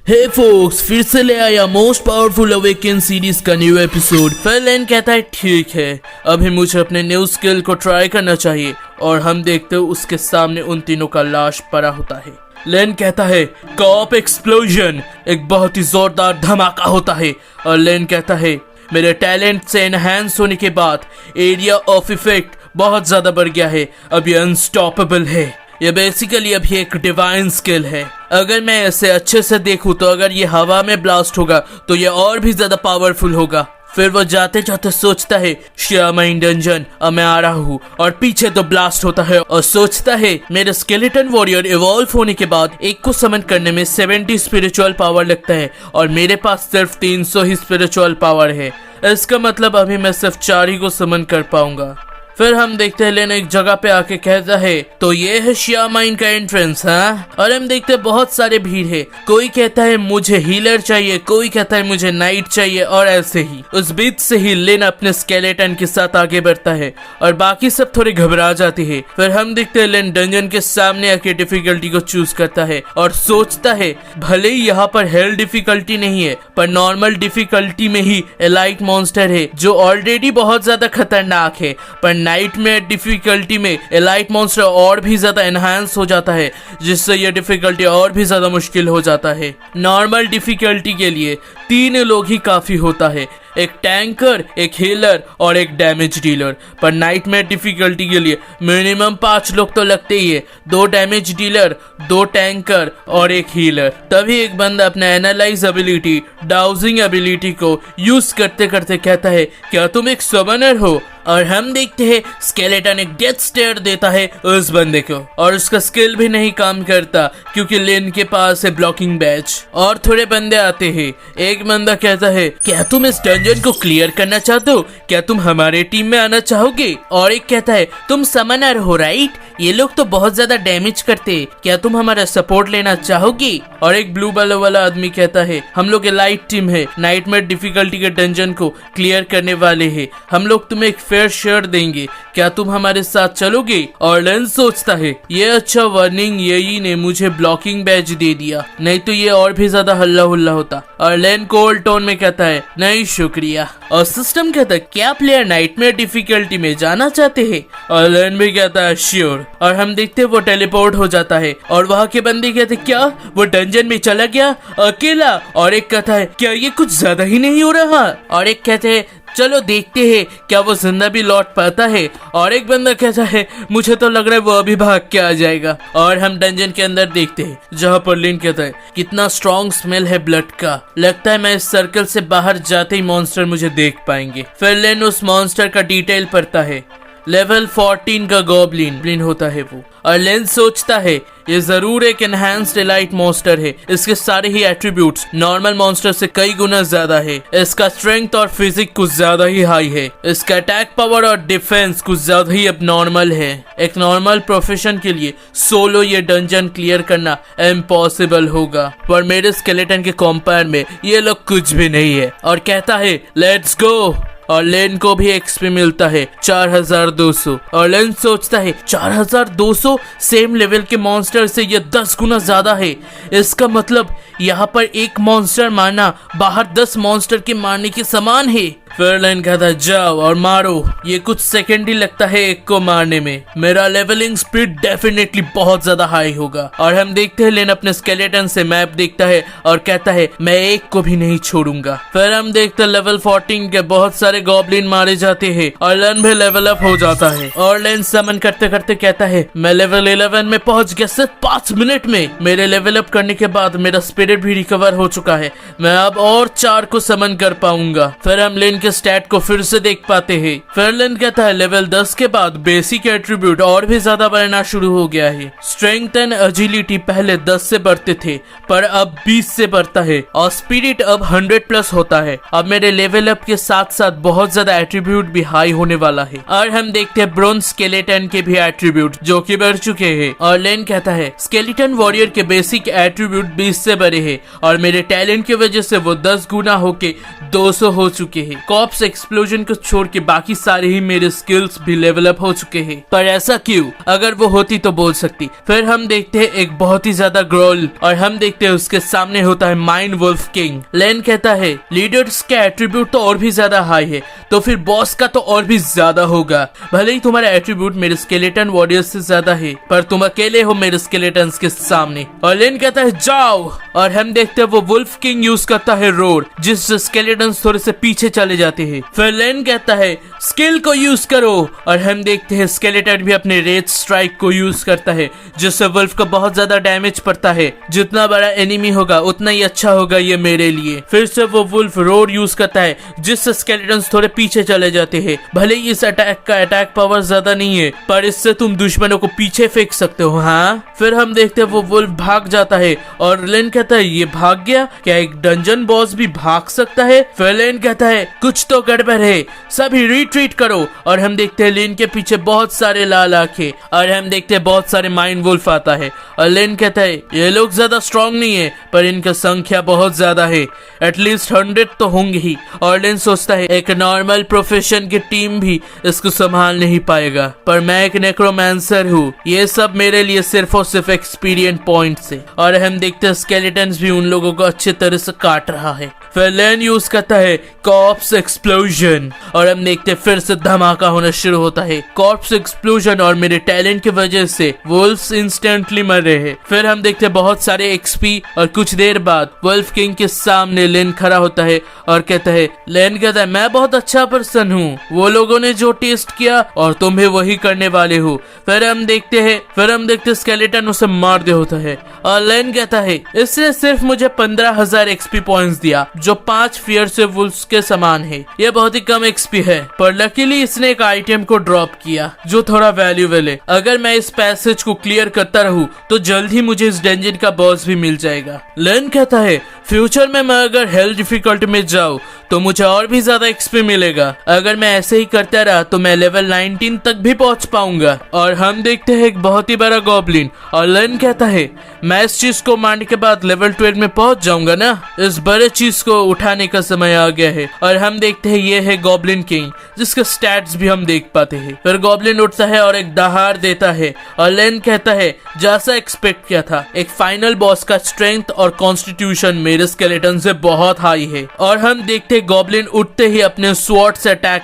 हे focus, फिर से ले आया मोस्ट पावरफुल अवेकन सीरीज का न्यू एपिसोड। फिर लेन कहता है ठीक है, अभी मुझे अपने न्यू स्किल को ट्राई करना चाहिए। और हम देखते हैं उसके सामने उन तीनों का लाश पड़ा होता है। लेन कहता है कॉप एक्सप्लोजन, एक बहुत ही जोरदार धमाका होता है। और लेन कहता है मेरे टैलेंट से एनहांस होने के बाद एरिया ऑफ इफेक्ट बहुत ज्यादा बढ़ गया है, अब ये अनस्टॉपेबल है। ये बेसिकली अभी एक डिवाइन स्किल है। अगर मैं इसे अच्छे से देखूं तो अगर ये हवा में ब्लास्ट होगा तो ये और भी ज्यादा पावरफुल होगा। फिर वो जाते जाते सोचता है श्यामाइन डंजन, अब मैं आ रहा हूँ। और पीछे तो ब्लास्ट होता है और सोचता है मेरे स्केलेटन वॉरियर इवॉल्व होने के बाद एक को समन करने में 70 स्पिरिचुअल पावर लगता है और मेरे पास सिर्फ 300 ही स्पिरिचुअल पावर है। इसका मतलब अभी मैं सिर्फ 4 ही को समन कर पाऊंगा। फिर हम देखते हैं लेन एक जगह पे आके कहता है तो ये है श्यामाइन का एंट्रेंस। हाँ, और हम देखते हैं बहुत सारे भीड़ है। कोई कहता है मुझे हीलर चाहिए, कोई कहता है मुझे नाइट चाहिए, और ऐसे ही उस बीच से ही लेन अपने स्केलेटन के साथ आगे बढ़ता है और बाकी सब थोड़े घबरा जाते हैं। फिर हम देखते हैं लेन डंजन के सामने आके डिफिकल्टी को चूज करता है और सोचता है भले ही यहाँ पर हेल डिफिकल्टी नहीं है पर नॉर्मल डिफिकल्टी में ही एलाइट मॉन्स्टर है जो ऑलरेडी बहुत ज्यादा खतरनाक है, पर नाइटमेयर डिफिकल्टी में एलाइट मॉन्स्टर और भी ज्यादा एनहांस हो जाता है जिससे यह डिफिकल्टी और भी ज्यादा मुश्किल हो जाता है। नॉर्मल डिफिकल्टी के लिए 3 लोग ही काफी होता है, एक टैंकर, एक हीलर और एक डैमेज डीलर। पर नाइटमेयर डिफिकल्टी के लिए मिनिमम 5 लोग तो लगते ही है, 2 डैमेज डीलर, 2 टैंकर और एक हीलर। तभी एक बंदा अपना एनालाइज एबिलिटी, डाउजिंग एबिलिटी को यूज करते करते कहता है क्या तुम एक समनर हो? और हम देखते हैं स्केलेटन एक डेथ स्टेयर देता है उस बंदे को और उसका स्किल भी नहीं काम करता क्योंकि लेन के पास है ब्लॉकिंग बैच। और थोड़े बंदे आते हैं। एक बंदा कहता है क्या तुम इस डंजन को क्लियर करना चाहते हो? क्या तुम हमारे टीम में आना चाहोगे? और एक कहता है तुम समनर हो राइट, ये लोग तो बहुत ज्यादा डैमेज करते हैं, क्या तुम हमारा सपोर्ट लेना चाहोगे? और एक ब्लू बालों वाला आदमी कहता है हम लोग एलाइट टीम है, नाइटमेयर डिफिकल्टी के डंजन को क्लियर करने वाले हैं, हम लोग तुम्हें एक फेयर शेयर देंगे, क्या तुम हमारे साथ चलोगे? और लेन सोचता है ये अच्छा वार्निंग यही ने मुझे ब्लॉकिंग बैच दे दिया, नहीं तो ये और भी ज्यादा हल्ला हुल्ला होता। और लेन कोल्ड टोन में कहता है नहीं शुक्रिया। और सिस्टम कहता है क्या प्लेयर नाइटमेयर डिफिकल्टी में जाना चाहते हैं? और लेन भी कहता है श्योर। और हम देखते हैं वो टेलीपोर्ट हो जाता है और वहाँ के बंदे कहते क्या वो डंजन में चला गया अकेला? और एक कहता है क्या ये कुछ ज्यादा ही नहीं हो रहा? और एक कहते हैं चलो देखते हैं क्या वो जिंदा भी लौट पाता है। और एक बंदा कहता है मुझे तो लग रहा है वो अभी भाग के आ जाएगा। और हम डंजन के अंदर देखते हैं जहाँ पर लिन कहता है कितना स्ट्रॉन्ग स्मेल है ब्लड का, लगता है मैं इस सर्कल से बाहर जाते ही मॉन्स्टर मुझे देख पाएंगे। फिर लिन उस मॉन्स्टर का डिटेल पढ़ता है, लेवल 14 का गॉब्लिन होता है वो। और लेन सोचता है ये जरूर एक एनहांस्ड एलाइट मॉन्स्टर है, इसके सारे ही एट्रीब्यूट्स नॉर्मल मॉन्स्टर से कई गुना ज्यादा है, इसका स्ट्रेंथ और फिजिक कुछ ज्यादा ही हाई है, इसका अटैक पावर और डिफेंस कुछ ज्यादा ही अबनॉर्मल है। एक नॉर्मल प्रोफेशन के लिए सोलो ये डंजन क्लियर करना इम्पॉसिबल होगा, पर मेरे स्केलेटन के कंपेयर में ये लोग कुछ भी नहीं है। और कहता है लेट्स गो। और लेन को भी एक्सपी मिलता है 4200। और लेन सोचता है 4200 सेम लेवल के मॉन्स्टर से ये 10 गुना ज्यादा है, इसका मतलब यहाँ पर एक मॉन्स्टर मारना बाहर 10 मॉन्स्टर के मारने के समान है। फिर लेन कहता है जाओ और मारो, ये कुछ सेकंड ही लगता है एक को मारने में, मेरा लेवलिंग स्पीड डेफिनेटली बहुत ज्यादा हाई होगा। और हम देखते हैं लेन अपने स्केलेटन से मैप देखता है और कहता है मैं एक को भी नहीं छोड़ूंगा। फिर हम देखते हैं लेवल 14 के बहुत सारे गॉब्लिन मारे जाते हैं और लेन भी लेवल अप हो जाता है। और लेन समन करते करते कहता है मैं लेवल 11 में पहुंच गया सिर्फ 5 मिनट में। मेरे लेवल अप करने के बाद मेरा स्पिरिट भी रिकवर हो चुका है, मैं अब और 4 को समन कर पाऊंगा। फिर हम लेन के स्टैट को फिर से देख पाते हैं। फिर लेन कहता है लेवल 10 के बाद बेसिक एट्रीब्यूट और भी ज्यादा बढ़ना शुरू हो गया है। स्ट्रेंथ एंड एजिलिटी पहले 10 से बढ़ते थे पर अब 20 से बढ़ता है और स्पिरिट अब 100 प्लस होता है। अब मेरे लेवल अप के साथ साथ बहुत ज्यादा एट्रीब्यूट भी हाई होने वाला है। और हम देखते हैं ब्रोंज स्केलेटन के भी एट्रीब्यूट जो कि बढ़ चुके हैं। और लेन कहता है स्केलेटन वॉरियर के बेसिक एट्रीब्यूट 20 से बढ़े हैं और मेरे टैलेंट की वजह से वो 10 गुना होके 200 हो चुके हैं। कॉर्प्स एक्सप्लोजन को छोड़ के बाकी सारे ही मेरे स्किल्स भी लेवल अप हो चुके हैं। पर ऐसा क्यों? अगर वो होती तो बोल सकती। फिर हम देखते हैं एक बहुत ही ज्यादा ग्रोल और हम देखते हैं उसके सामने होता है माइंड वुल्फ किंग। लेन कहता है लीडर्स के एट्रीब्यूट तो और भी ज्यादा हाई है, तो फिर बॉस का तो और भी ज्यादा होगा। भले ही तुम्हारा एट्रीब्यूट मेरे स्केलेटन वॉरियर्स से ज्यादा है, पर तुम अकेले हो मेरे स्केलेटन्स के सामने। और लेन कहता है जाओ, और हम देखते हैं वो वुल्फ किंग यूज करता है रोर, जिससे स्केलेटन्स थोड़े से पीछे चले जाते हैं। फिर लेन कहता है स्किल को यूज करो, और हम देखते हैं स्केलेटन भी अपने रेज स्ट्राइक को यूज करता है, जिससे वुल्फ को बहुत ज्यादा डैमेज पड़ता है। जितना बड़ा एनिमी होगा उतना ही अच्छा होगा ये मेरे लिए। फिर से वो वुल्फ रोर यूज करता है, जिससे स्केलेटन्स थोड़े पीछे चले जाते हैं। भले ही इस अटैक का अटैक पावर ज्यादा नहीं है, पर इससे तुम दुश्मनों को पीछे फेंक सकते हो। हाँ, फिर हम देखते हैं वो वुल्फ भाग जाता है, और लेन कहता है ये भाग गया, क्या एक डंजन बॉस भी भाग सकता है? फिर लेन कहता है कुछ तो गड़बड़ है, सभी रिट्रीट करो। और हम देखते हैं लेन के पीछे बहुत सारे लाल आंखें, और हम देखते हैं बहुत सारे माइंड वुल्फ आता है। और लेन कहता है ये लोग ज्यादा स्ट्रांग नहीं है, पर इनका संख्या बहुत ज्यादा है, एटलीस्ट 100 तो होंगे ही। और लेन सोचता है एक नॉर्मल प्रोफेशन की टीम भी इसको संभाल नहीं पाएगा, पर मैं एक नेक्रोमैंसर हूँ, ये सब मेरे लिए सिर्फ और सिर्फ एक्सपीरियंस पॉइंट से। और हम देखते हैं स्केलेटन्स भी उन लोगों को अच्छे तरह से काट रहा है। फिर लेन यूज करता है कॉर्प्स एक्सप्लोजन, और हम देखते हैं फिर से धमाका होना शुरू होता है। कॉर्प्स एक्सप्लोजन और मेरे टैलेंट की वजह से वुल्फ्स इंस्टेंटली मर रहे हैं। फिर हम देखते हैं बहुत सारे एक्सपी, और कुछ देर बाद वुल्फ किंग के सामने लेन खड़ा होता है और कहता है, लेन कहता है मैं बहुत अच्छा पर्सन हूँ, वो लोगों ने जो टेस्ट किया और तुम भी वही करने वाले हो। फिर हम देखते हैं स्केलेटन उसे मार दे होता है, और लेन कहता है इसने सिर्फ मुझे 15,000 एक्सपी पॉइंट्स दिया, जो 5 फियर से वुल्फ्स के समान है। ये बहुत ही कम एक्सपी है, पर लकीली इसने एक आइटम को ड्रॉप किया जो थोड़ा वैल्यूएबल है। अगर मैं इस पैसेज को क्लियर करता रहूं तो जल्द ही मुझे इस डंजन का बॉस भी मिल जाएगा। लेन कहता है फ्यूचर में मैं अगर हेल्थ डिफिकल्टी में जाऊं तो मुझे और भी ज्यादा एक्सपी मिलेगा। अगर मैं ऐसे ही करता रहा तो मैं लेवल 19 तक भी पहुंच पाऊंगा। और हम देखते हैं एक बहुत ही बड़ा गॉब्लिन, और लेन कहता है मैं इस चीज को मारने के बाद लेवल 12 में पहुंच जाऊंगा ना, इस बड़े चीज को उठाने का समय आ गया है। और हम देखते हैं ये है गॉब्लिन किंग, जिसके स्टैट्स भी हम देख पाते हैं। फिर गॉब्लिन उठता है और एक दहाड़ देता है, और लेन कहता है जैसा एक्सपेक्ट किया था, एक फाइनल बॉस का स्ट्रेंथ और कॉन्स्टिट्यूशन मेरे स्केलेटन से बहुत हाई है। और हम देखते गॉब्लिन उठते ही अपने स्वॉर्ड से अटैक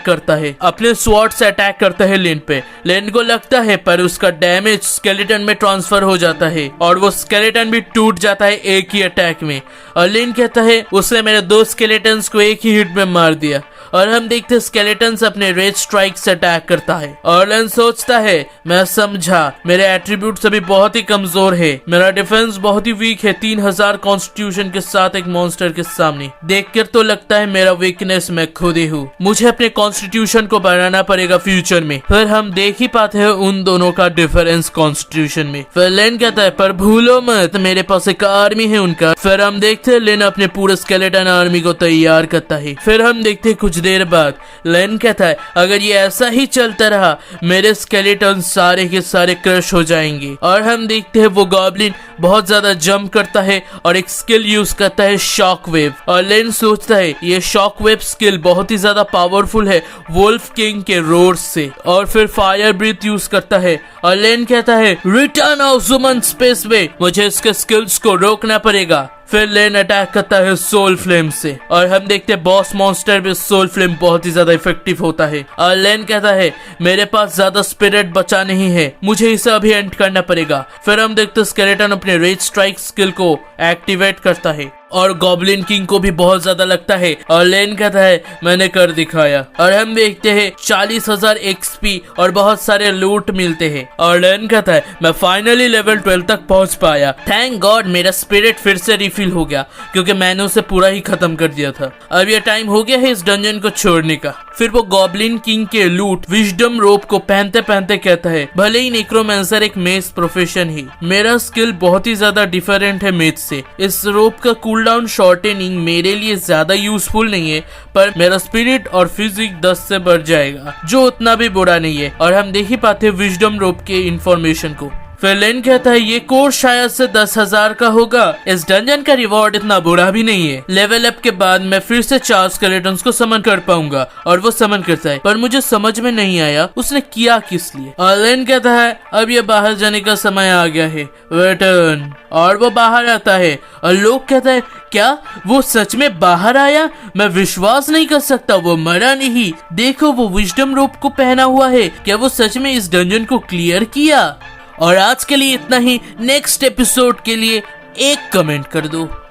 करता है लेन पे। लेन को लगता है पर उसका डैमेज स्केलेटन में ट्रांसफर हो जाता है, और वो स्केलेटन भी टूट जाता है एक ही अटैक में। और लेन कहता है उसने मेरे 2 स्केलेटन्स को एक ही हिट में मार दिया। और हम देखते हैं स्केलेटन्स अपने रेज स्ट्राइक से अटैक करता है, और लेन सोचता है मैं समझा मेरे एट्रीब्यूट अभी बहुत ही कमजोर है, मेरा डिफेंस बहुत ही वीक है 3000 कॉन्स्टिट्यूशन के साथ एक मॉन्स्टर के सामने। देखकर तो लगता है मेरा वीकनेस मैं खुद ही हूँ, मुझे अपने कॉन्स्टिट्यूशन को बढ़ाना पड़ेगा फ्यूचर में। फिर हम देख ही पाते हैं उन दोनों का डिफरेंस कॉन्स्टिट्यूशन में। फिर लेन कहता है पर भूलो मत मेरे पास एक आर्मी है उनका। फिर हम देखते हैं लेन अपने पूरे स्केलेटन आर्मी को तैयार करता है। फिर हम देखते हैं कुछ देर बाद लेन कहता है अगर ये ऐसा ही चलता रहा मेरे स्केलेटन सारे के सारे क्रश हो जाएंगे। और हम देखते हैं वो गॉब्लिन बहुत ज्यादा जंप करता है और एक स्किल यूज करता है शॉक वेव। और लेन सोचता है ये शॉक वेव स्किल बहुत ही ज्यादा पावरफुल है वुल्फ किंग के रोर से। और फिर फायर ब्रीथ यूज करता है, और लेन कहता है रिटर्न ऑफ ह्यूमन स्पेस वे, मुझे इसके स्किल्स को रोकना पड़ेगा। फिर लेन अटैक करता है सोल फ्लेम से, और हम देखते हैं बॉस मॉन्स्टर में सोल फ्लेम बहुत ही ज्यादा इफेक्टिव होता है। और लेन कहता है मेरे पास ज्यादा स्पिरिट बचा नहीं है, मुझे इसे अभी एंड करना पड़ेगा। फिर हम देखते हैं स्केलेटन अपने रेज स्ट्राइक स्किल को एक्टिवेट करता है, और गॉब्लिन किंग को भी बहुत ज्यादा लगता है, और लेन कहता है मैंने कर दिखाया। और हम देखते हैं 40,000 एक्सपी और बहुत सारे लूट मिलते हैं, और लेन कहता है मैं फाइनली लेवल 12 तक पहुंच पाया, थैंक गॉड मेरा स्पिरिट फिर से रिफिल हो गया क्योंकि मैंने उसे पूरा ही खत्म कर दिया था। अब ये टाइम हो गया है इस डंजन को छोड़ने का। फिर वो गॉब्लिन किंग के लूट विजडम रोप को पहनते पहनते कहता है भले ही नेक्रोमैंसर एक मेज प्रोफेशन ही, मेरा स्किल बहुत ही ज्यादा डिफरेंट है मेज से। इस रोप का कूलडाउन शॉर्टनिंग मेरे लिए ज्यादा यूजफुल नहीं है, पर मेरा स्पिरिट और फिजिक 10 से बढ़ जाएगा जो उतना भी बुरा नहीं है। और हम देख ही पाते विजडम रोप के इंफॉर्मेशन को। फिर लेन कहता है ये कोर्स शायद से 10,000 का होगा। इस डंजन का रिवॉर्ड इतना बुरा भी नहीं है। लेवल अप के बाद मैं फिर से 4 स्केलेटन्स को समन कर पाऊंगा। और वो समन करता है, पर मुझे समझ में नहीं आया उसने किया किस लिए। और लेन कहता है अब ये बाहर जाने का समय आ गया है, रिटर्न। और वो बाहर आता है और लोग कहता है क्या वो सच में बाहर आया? मैं विश्वास नहीं कर सकता, वो मरा नहीं। देखो वो विजडम रोप को पहना हुआ है। क्या वो सच में इस डंजन को क्लियर किया? और आज के लिए इतना ही। नेक्स्ट एपिसोड के लिए एक कमेंट कर दो।